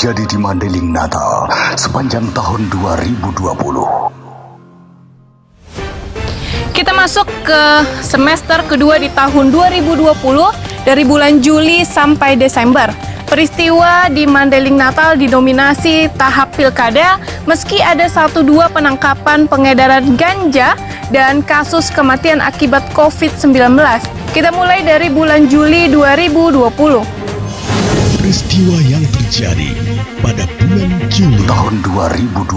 terjadi di Mandailing Natal sepanjang tahun 2020. Kita masuk ke semester kedua di tahun 2020 dari bulan Juli sampai Desember. Peristiwa di Mandailing Natal didominasi tahap pilkada, meski ada 1-2 penangkapan pengedaran ganja dan kasus kematian akibat COVID-19. Kita mulai dari bulan Juli 2020. Peristiwa yang terjadi pada bulan Juli tahun 2020.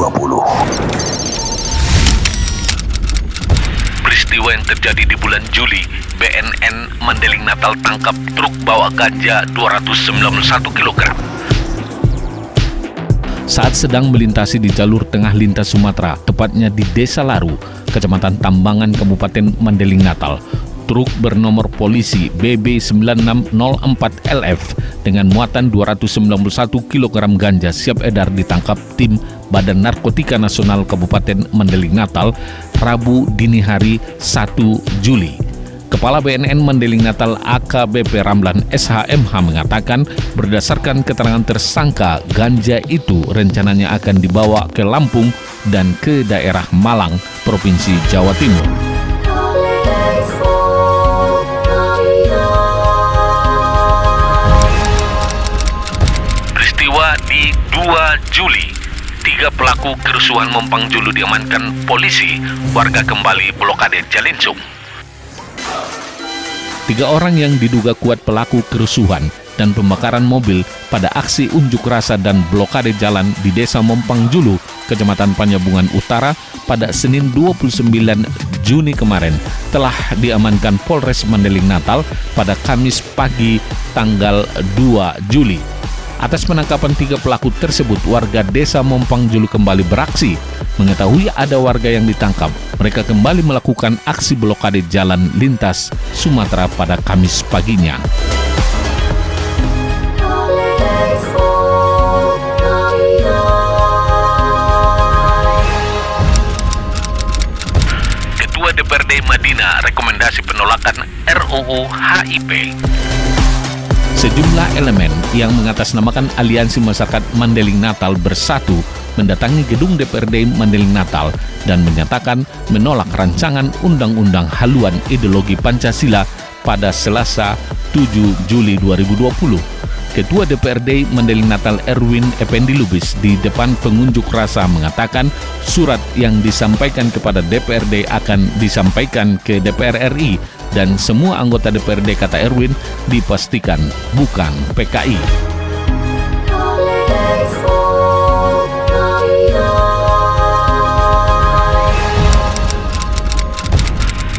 Peristiwa yang terjadi di bulan Juli, BNN Mandailing Natal tangkap truk bawa ganja 291 kg. Saat sedang melintasi di jalur tengah lintas Sumatera, tepatnya di Desa Laru, Kecamatan Tambangan, Kabupaten Mandailing Natal, truk bernomor polisi BB9604LF dengan muatan 291 kg ganja siap edar ditangkap tim Badan Narkotika Nasional Kabupaten Mandailing Natal Rabu dini hari 1 Juli. Kepala BNN Mandailing Natal AKBP Ramlan SHMH mengatakan berdasarkan keterangan tersangka, ganja itu rencananya akan dibawa ke Lampung dan ke daerah Malang, Provinsi Jawa Timur. Di 2 Juli, 3 pelaku kerusuhan Mompang Julu diamankan polisi, warga kembali blokade Jalinsung. 3 orang yang diduga kuat pelaku kerusuhan dan pembakaran mobil pada aksi unjuk rasa dan blokade jalan di Desa Mompang Julu, Kecamatan Panjabungan Utara pada Senin 29 Juni kemarin telah diamankan Polres Mandailing Natal pada Kamis pagi tanggal 2 Juli. Atas penangkapan 3 pelaku tersebut, warga Desa Mompang Julu kembali beraksi. Mengetahui ada warga yang ditangkap, mereka kembali melakukan aksi blokade jalan lintas Sumatera pada Kamis paginya. Ketua DPRD Madinah rekomendasi penolakan RUU HIP. Sejumlah elemen yang mengatasnamakan Aliansi Masyarakat Mandailing Natal Bersatu mendatangi gedung DPRD Mandailing Natal dan menyatakan menolak rancangan Undang-Undang Haluan Ideologi Pancasila pada Selasa 7 Juli 2020. Ketua DPRD Mandailing Natal Erwin Effendi Lubis di depan pengunjuk rasa mengatakan surat yang disampaikan kepada DPRD akan disampaikan ke DPR RI dan semua anggota DPRD, kata Erwin, dipastikan bukan PKI.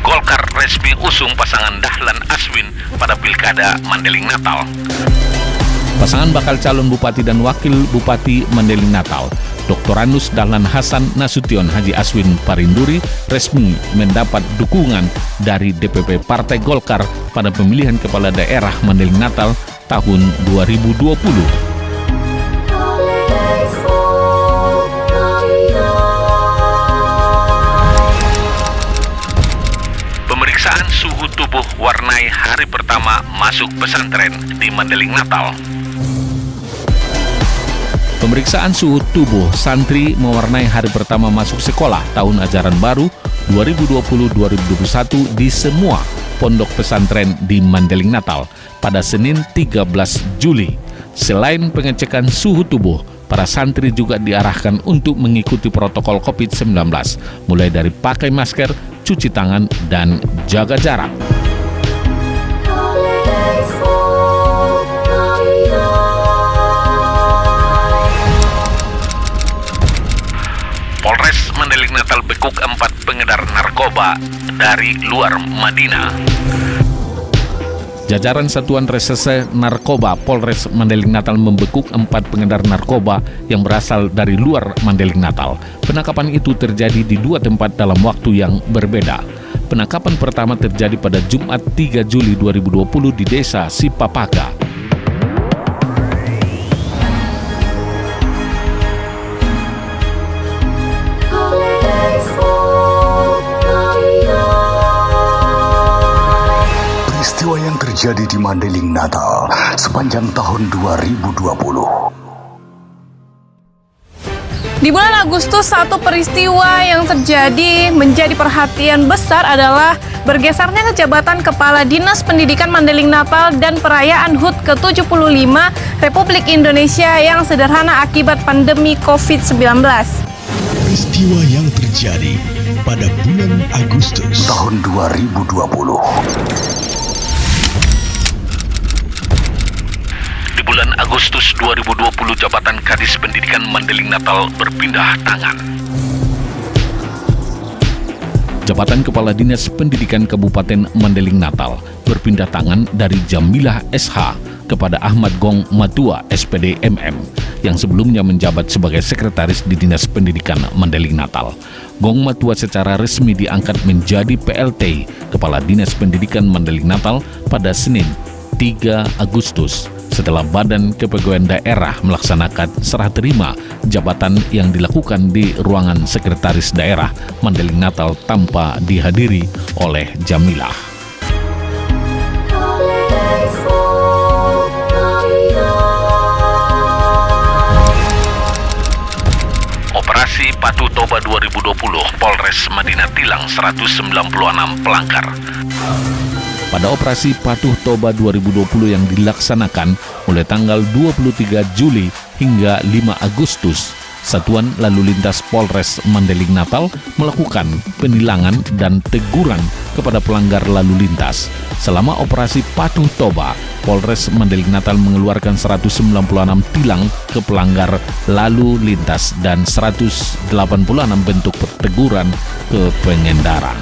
Golkar resmi usung pasangan Dahlan Aswin pada Pilkada Mandailing Natal. Pasangan bakal calon Bupati dan Wakil Bupati Mandailing Natal, Dr. Anus Dahlan Hasan Nasution Haji Aswin Parinduri, resmi mendapat dukungan dari DPP Partai Golkar pada pemilihan Kepala Daerah Mandailing Natal tahun 2020. Pemeriksaan suhu tubuh warnai hari pertama masuk pesantren di Mandailing Natal. Pemeriksaan suhu tubuh santri mewarnai hari pertama masuk sekolah tahun ajaran baru 2020-2021 di semua pondok pesantren di Mandailing Natal pada Senin 13 Juli. Selain pengecekan suhu tubuh, para santri juga diarahkan untuk mengikuti protokol COVID-19, mulai dari pakai masker, cuci tangan, dan jaga jarak. Polres Mandailing Natal bekuk 4 pengedar narkoba dari luar Madinah. Jajaran Satuan Reserse Narkoba Polres Mandailing Natal membekuk 4 pengedar narkoba yang berasal dari luar Mandailing Natal. Penangkapan itu terjadi di 2 tempat dalam waktu yang berbeda. Penangkapan pertama terjadi pada Jumat 3 Juli 2020 di Desa Sipapaka. Peristiwa yang terjadi di Mandailing Natal sepanjang tahun 2020. Di bulan Agustus, satu peristiwa yang terjadi menjadi perhatian besar adalah bergesernya jabatan Kepala Dinas Pendidikan Mandailing Natal dan perayaan HUT ke-75 Republik Indonesia yang sederhana akibat pandemi COVID-19. Peristiwa yang terjadi pada bulan Agustus tahun 2020. Bulan Agustus 2020, jabatan Kadis Pendidikan Mandailing Natal berpindah tangan. Jabatan Kepala Dinas Pendidikan Kabupaten Mandailing Natal berpindah tangan dari Jamilah SH kepada Ahmad Gong Matua SPD MM yang sebelumnya menjabat sebagai sekretaris di Dinas Pendidikan Mandailing Natal. Gong Matua secara resmi diangkat menjadi PLT Kepala Dinas Pendidikan Mandailing Natal pada Senin 3 Agustus setelah Badan Kepegawaian Daerah melaksanakan serah terima jabatan yang dilakukan di ruangan Sekretaris Daerah Mandailing Natal tanpa dihadiri oleh Jamilah. Operasi Patuh Toba 2020, Polres Madinah tilang 196 pelanggar. Pada operasi Patuh Toba 2020 yang dilaksanakan mulai tanggal 23 Juli hingga 5 Agustus, Satuan Lalu Lintas Polres Mandailing Natal melakukan penilangan dan teguran kepada pelanggar lalu lintas. Selama operasi Patuh Toba, Polres Mandailing Natal mengeluarkan 196 tilang ke pelanggar lalu lintas dan 186 bentuk teguran ke pengendara.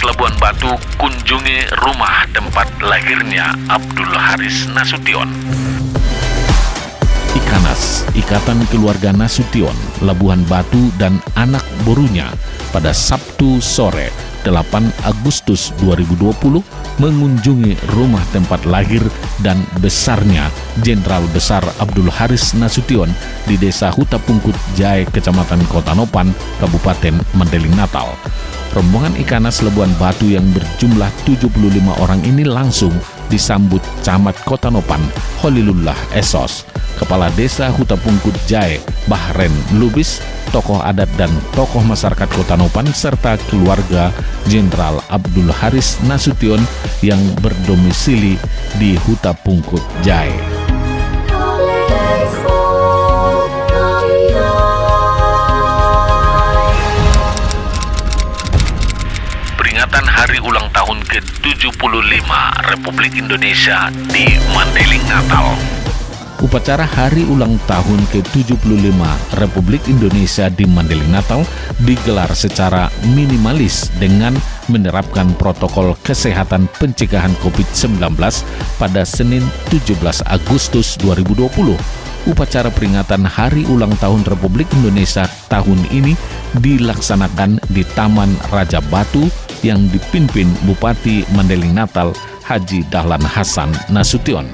Labuan Batu kunjungi rumah tempat lahirnya Abdul Haris Nasution. Ikanas, Ikatan Keluarga Nasution, Labuhan Batu dan anak borunya pada Sabtu sore 8 Agustus 2020 mengunjungi rumah tempat lahir dan besarnya Jenderal Besar Abdul Haris Nasution di Desa Huta Pungkut Jae, Kecamatan Kota Nopan, Kabupaten Mandailing Natal. Rombongan Ikanas Labuan Batu yang berjumlah 75 orang ini langsung disambut Camat Kota Nopan, Holilullah Esos, Kepala Desa Huta Pungkut Jae, Bahren Lubis, tokoh adat dan tokoh masyarakat Kota Nopan, serta keluarga Jenderal Abdul Haris Nasution yang berdomisili di Huta Pungkut Jae. Peringatan Hari Ulang Tahun ke-75 Republik Indonesia di Mandailing Natal. Upacara Hari Ulang Tahun ke-75 Republik Indonesia di Mandailing Natal digelar secara minimalis dengan menerapkan protokol kesehatan pencegahan COVID-19 pada Senin 17 Agustus 2020. Upacara peringatan Hari Ulang Tahun Republik Indonesia tahun ini dilaksanakan di Taman Raja Batu yang dipimpin Bupati Mandailing Natal Haji Dahlan Hasan Nasution.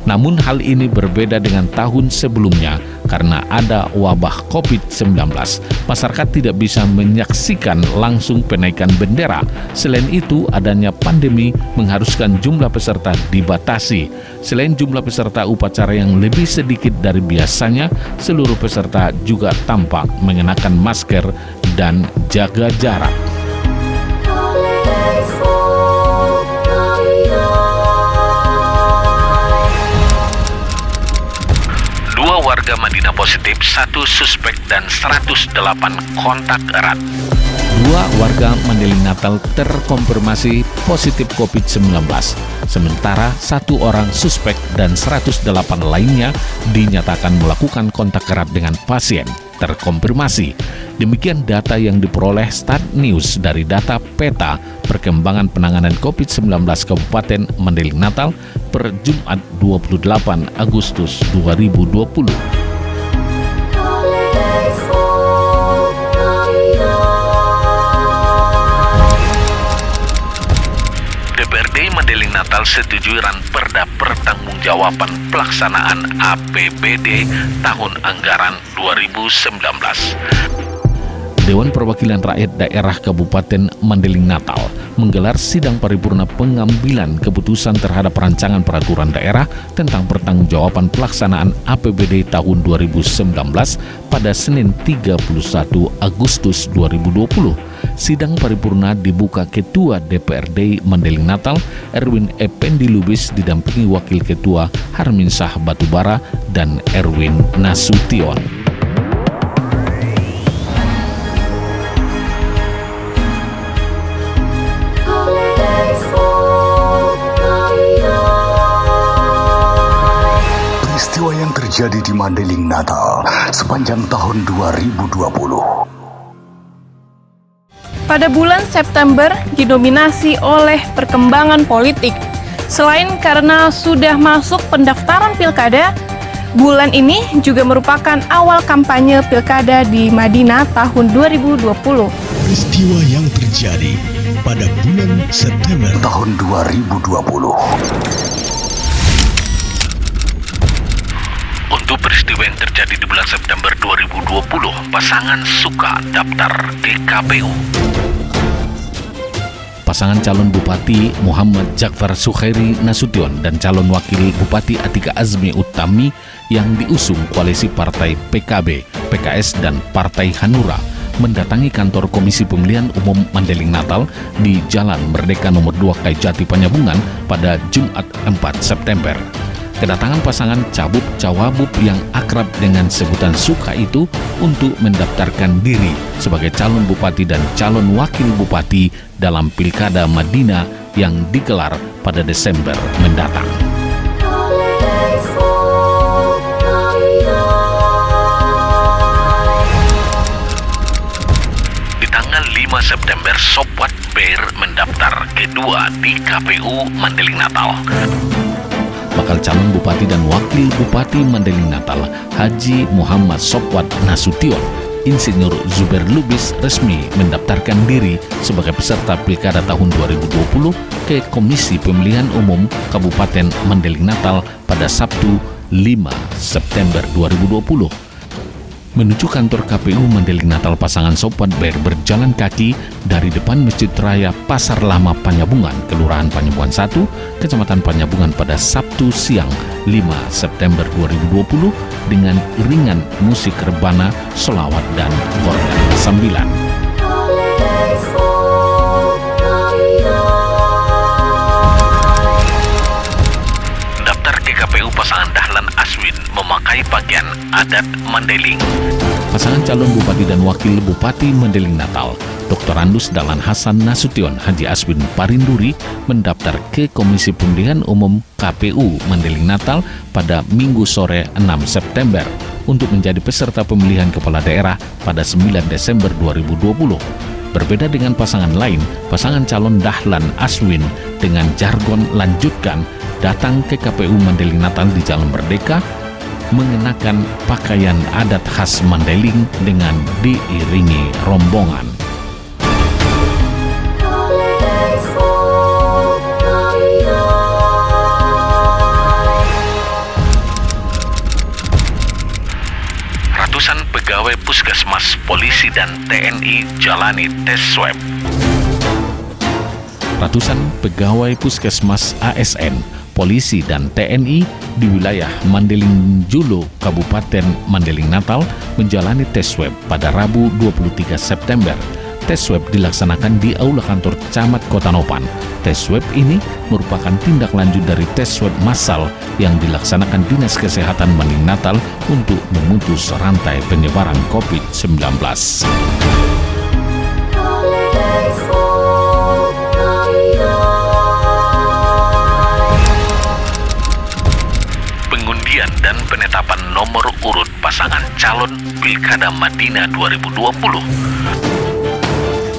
Namun hal ini berbeda dengan tahun sebelumnya karena ada wabah COVID-19. Masyarakat tidak bisa menyaksikan langsung penaikan bendera. Selain itu, adanya pandemi mengharuskan jumlah peserta dibatasi. Selain jumlah peserta upacara yang lebih sedikit dari biasanya, seluruh peserta juga tampak mengenakan masker dan jaga jarak. Warga Madinah positif, 1 suspek dan 108 kontak erat. 2 warga Mandailing Natal terkonfirmasi positif COVID-19, sementara 1 orang suspek dan 108 lainnya dinyatakan melakukan kontak erat dengan pasien terkonfirmasi. Demikian data yang diperoleh Start News dari data peta perkembangan penanganan COVID-19 Kabupaten Mandailing Natal per Jumat 28 Agustus 2020. DPRD Mandailing Natal setujui Ranperda Pertanggungjawaban Pelaksanaan APBD tahun anggaran 2019. Dewan Perwakilan Rakyat Daerah Kabupaten Mandeling Natal menggelar sidang paripurna pengambilan keputusan terhadap rancangan peraturan daerah tentang pertanggungjawaban pelaksanaan APBD tahun 2019 pada Senin 31 Agustus 2020. Sidang paripurna dibuka Ketua DPRD Mandeling Natal Erwin Effendi Lubis didampingi Wakil Ketua Harminsyah Batubara dan Erwin Nasution. Peristiwa yang terjadi di Mandeling Natal sepanjang tahun 2020. Pada bulan September didominasi oleh perkembangan politik. Selain karena sudah masuk pendaftaran pilkada, bulan ini juga merupakan awal kampanye pilkada di Madinah tahun 2020. Peristiwa yang terjadi pada bulan September tahun 2020. Untuk peristiwa yang terjadi di bulan September 2020, pasangan suka daftar ke KPU. Pasangan calon Bupati Muhammad Jakfar Sukhairi Nasution dan calon Wakil Bupati Atika Azmi Utami yang diusung koalisi Partai PKB, PKS, dan Partai Hanura mendatangi kantor Komisi Pemilihan Umum Mandeling Natal di Jalan Merdeka nomor 2 Kaijati Panyabungan pada Jumat 4 September. Kedatangan pasangan Cabub Cawabub yang akrab dengan sebutan Suka itu untuk mendaftarkan diri sebagai calon bupati dan calon wakil bupati dalam Pilkada Madinah yang digelar pada Desember mendatang. Di tanggal 5 September, Sopwat Ber mendaftar kedua di KPU Mandeling Natal. Bakal calon bupati dan wakil bupati Mandeling Natal Haji Muhammad Sopwat Nasution, Insinyur Zuber Lubis resmi mendaftarkan diri sebagai peserta Pilkada tahun 2020 ke Komisi Pemilihan Umum Kabupaten Mandeling Natal pada Sabtu 5 September 2020. Menuju kantor KPU Mandeling Natal, pasangan Sopwat Ber berjalan kaki dari depan Masjid Raya Pasar Lama Panyabungan, Kelurahan Panyabungan 1, Kecamatan Panyabungan pada Sabtu siang 5 September 2020 dengan iringan musik rebana, sholawat, dan organ sambilan. Daftar ke KPU pasangan Dahlan Aswin memakai pakaian adat Mandeling. Pasangan calon bupati dan wakil bupati Mandeling Natal, Dr. Andus Dahlan Hasan Nasution Haji Aswin Parinduri mendaftar ke Komisi Pemilihan Umum KPU Mandeling Natal pada Minggu sore 6 September untuk menjadi peserta pemilihan kepala daerah pada 9 Desember 2020. Berbeda dengan pasangan lain, pasangan calon Dahlan Aswin dengan jargon lanjutkan datang ke KPU Mandeling Natal di Jalan Merdeka mengenakan pakaian adat khas Mandeling dengan diiringi rombongan. Ratusan pegawai puskesmas, polisi, dan TNI jalani tes swab. Ratusan pegawai puskesmas, ASN, polisi, dan TNI di wilayah Mandeling Julu, Kabupaten Mandeling Natal menjalani tes swab pada Rabu 23 September. Tes swab dilaksanakan di Aula Kantor Camat Kota Nopan. Tes swab ini merupakan tindak lanjut dari tes swab massal yang dilaksanakan Dinas Kesehatan Mandeling Natal untuk memutus rantai penyebaran COVID-19. Dan penetapan nomor urut pasangan calon Pilkada Madinah 2020.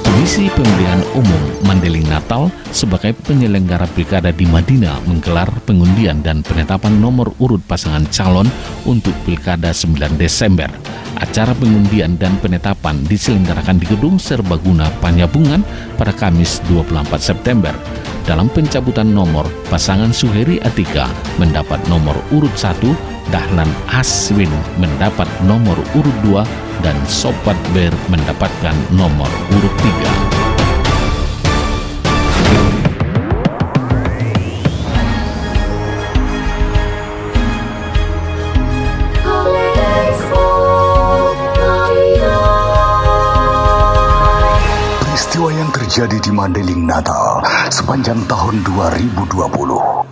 Komisi Pemilihan Umum Mandeling Natal sebagai penyelenggara Pilkada di Madinah menggelar pengundian dan penetapan nomor urut pasangan calon untuk Pilkada 9 Desember. Acara pengundian dan penetapan diselenggarakan di Gedung Serbaguna Panyabungan pada Kamis 24 September. Dalam pencabutan nomor, pasangan Suheri Atika mendapat nomor urut 1, Dahlan Aswin mendapat nomor urut 2, dan Sobat Ber mendapatkan nomor urut 3. Peristiwa yang terjadi di Mandailing Natal sepanjang tahun 2020.